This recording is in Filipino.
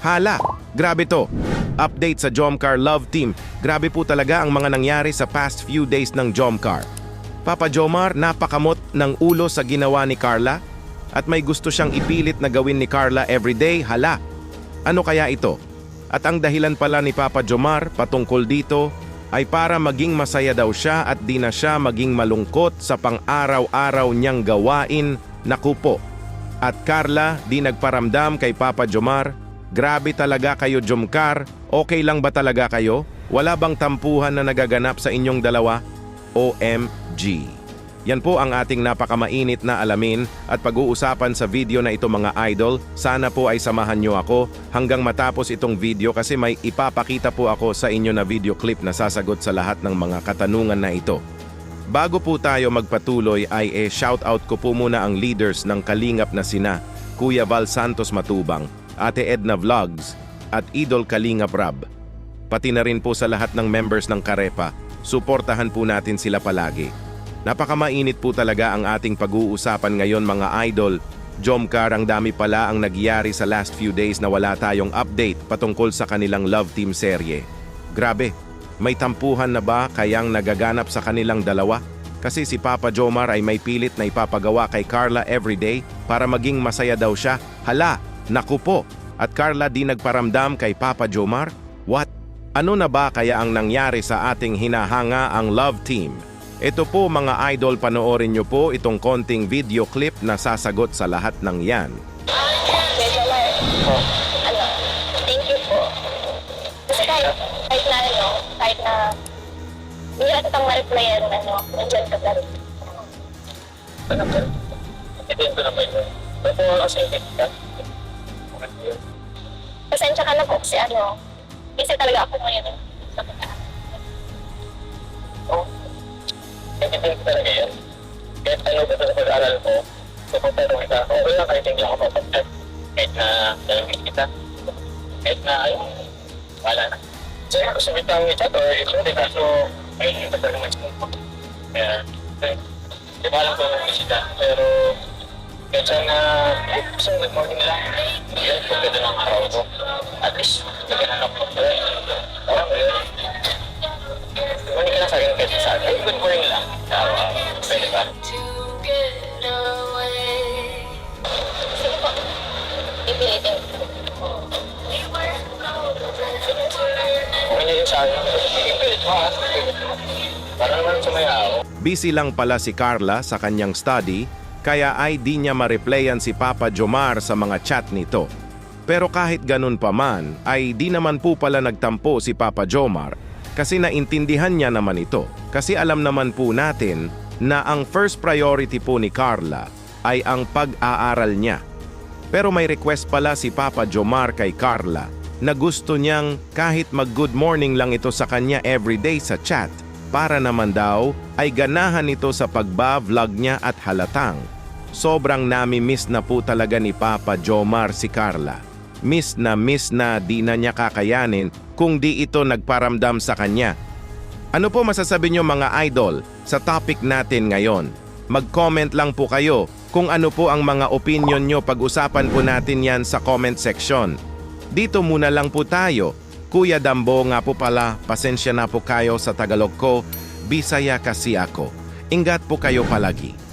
Hala, grabe to. Update sa Jomcar Love Team. Grabe po talaga ang mga nangyari sa past few days ng Jomcar. Papa Jomar, napakamot ng ulo sa ginawa ni Carla at may gusto siyang ipilit na gawin ni Carla everyday. Hala, ano kaya ito? At ang dahilan pala ni Papa Jomar patungkol dito ay para maging masaya daw siya at di na siya maging malungkot sa pang-araw-araw niyang gawain. Naku po. At Carla, di nagparamdam kay Papa Jomar. Grabe talaga kayo, Jomcar. Okay lang ba talaga kayo? Wala bang tampuhan na nagaganap sa inyong dalawa? OMG. Yan po ang ating napakamainit na alamin at pag-uusapan sa video na ito mga idol. Sana po ay samahan nyo ako hanggang matapos itong video kasi may ipapakita po ako sa inyo na video clip na sasagot sa lahat ng mga katanungan na ito. Bago po tayo magpatuloy ay shoutout ko po muna ang leaders ng Kalingap na sina Kuya Val Santos Matubang, Ate Edna Vlogs at Idol Kalingap Rab. Pati na rin po sa lahat ng members ng Karepa, suportahan po natin sila palagi. Napakamainit po talaga ang ating pag-uusapan ngayon mga idol. Jomcar, ang dami pala ang nagyari sa last few days na wala tayong update patungkol sa kanilang Love Team serye. Grabe, may tampuhan na ba kayang nagaganap sa kanilang dalawa? Kasi si Papa Jomar ay may pilit na ipapagawa kay Carla everyday para maging masaya daw siya. Hala, naku po. At Carla di nagparamdam kay Papa Jomar? What? Ano na ba kaya ang nangyari sa ating hinahanga ang Love Team? Ito po mga idol, panoorin nyo po itong konting video clip na sasagot sa lahat ng yan. Thank you po. Kasi kahit na hindi natin itong ma-replyan, nandiyan ka pa rin. Ano ba? Ito yung naman yun. Pero kasi ka. Pasensya ka na po kasi kasi talaga ako ngayon sa pagkaan. Oo. Kaibigan ko talaga yan. Kahit ano ba sa pag-aaral ko, so kung tanong kita, okay lang kahit hindi ako mapag-chat. Kahit na dalawin kita. Kahit na ayun, wala na. So yun, gusto kita ang i-chat or ito, di kaso ayun yung talaga mag-chat. Kaya, di ba alam ko ang isita, pero kahit saan na gusto mo nag-morning nila, yun, kung ganda ng araw ko, at least, nagkananap ko pala. Parang yun. Morning ka lang sa akin kahit sa akin. Ay, good morning lang. Sa araw-araw. Pwede ba? Sige po. Ipilitin. Okay na yun sa akin. Ipilit mo ha. Para naman sumayaw. Busy lang pala si Carla sa kanyang study kaya ay di niya ma-replyan si Papa Jomar sa mga chat nito. Pero kahit ganun pa man ay di naman po pala nagtampo si Papa Jomar kasi naintindihan niya naman ito. Kasi alam naman po natin na ang first priority po ni Carla ay ang pag-aaral niya. Pero may request pala si Papa Jomar kay Carla na gusto niyang kahit mag-good morning lang ito sa kanya everyday sa chat para naman daw ay ganahan ito sa pagba-vlog niya at halatang sobrang nami-miss na po talaga ni Papa Jomar si Carla. Miss na di na niya kakayanin kung di ito nagparamdam sa kanya. Ano po masasabi niyo mga idol sa topic natin ngayon? Mag-comment lang po kayo kung ano po ang mga opinion niyo, pag-usapan po natin yan sa comment section. Dito muna lang po tayo. Kuya Dambo nga po pala, pasensya na po kayo sa Tagalog ko, Bisaya kasi ako. Ingat po kayo palagi.